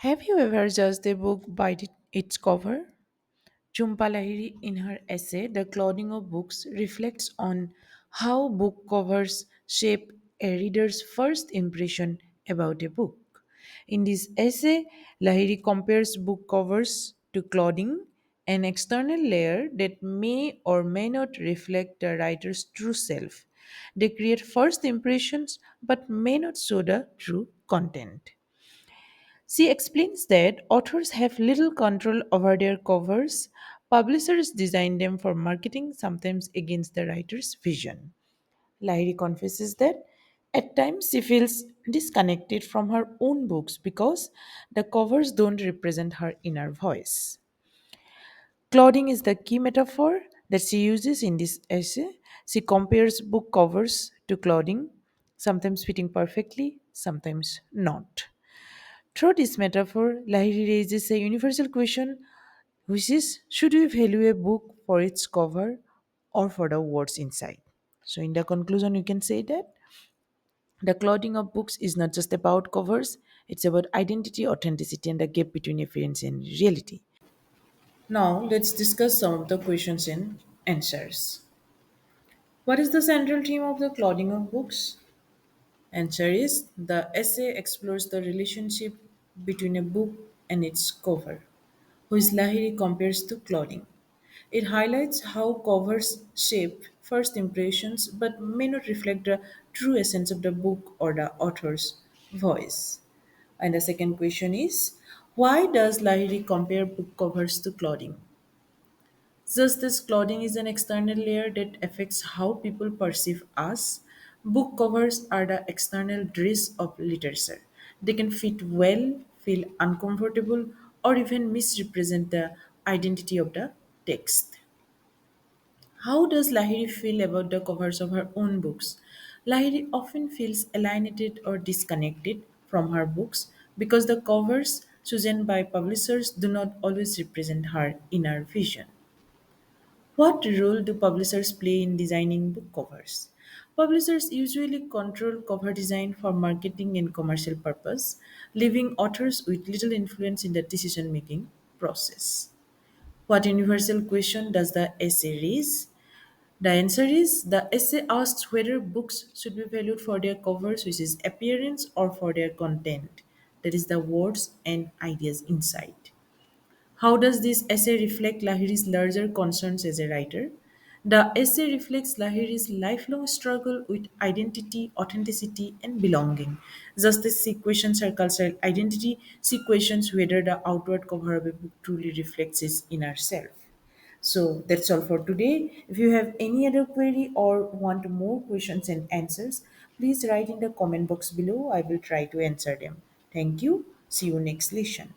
Have you ever judged a book by its cover? Jhumpa Lahiri, in her essay The Clothing of Books, reflects on how book covers shape a reader's first impression about a book. In this essay, Lahiri compares book covers to clothing, an external layer that may or may not reflect the writer's true self. They create first impressions but may not show the true content. She explains that authors have little control over their covers. Publishers design them for marketing, sometimes against the writer's vision. Lahiri confesses that at times she feels disconnected from her own books because the covers don't represent her inner voice. Clothing is the key metaphor that she uses in this essay. She compares book covers to clothing, sometimes fitting perfectly, sometimes not. Through this metaphor, Lahiri raises a universal question, which is should we value a book for its cover or for the words inside? So, in the conclusion, you can say that the clothing of books is not just about covers, it's about identity, authenticity, and the gap between appearance and reality. Now, let's discuss some of the questions and answers. What is the central theme of the clothing of books? Answer is the essay explores the relationship between a book and its cover, which Lahiri compares to clothing. It highlights how covers shape first impressions but may not reflect the true essence of the book or the author's voice. And the second question is why does Lahiri compare book covers to clothing? Just as clothing is an external layer that affects how people perceive us, book covers are the external dress of literature. They can fit well, feel uncomfortable, or even misrepresent the identity of the text. How does Lahiri feel about the covers of her own books? Lahiri often feels alienated or disconnected from her books because the covers chosen by publishers do not always represent her inner vision. What role do publishers play in designing book covers? Publishers usually control cover design for marketing and commercial purpose, leaving authors with little influence in the decision making process. What universal question does the essay raise? The answer is the essay asks whether books should be valued for their covers, which is appearance, or for their content, that is, the words and ideas inside. How does this essay reflect Lahiri's larger concerns as a writer? The essay reflects Lahiri's lifelong struggle with identity, authenticity, and belonging. Just as she questions her cultural identity, she questions whether the outward cover of a book truly reflects his inner self. So that's all for today. If you have any other query or want more questions and answers, please write in the comment box below. I will try to answer them. Thank you. See you next lesson.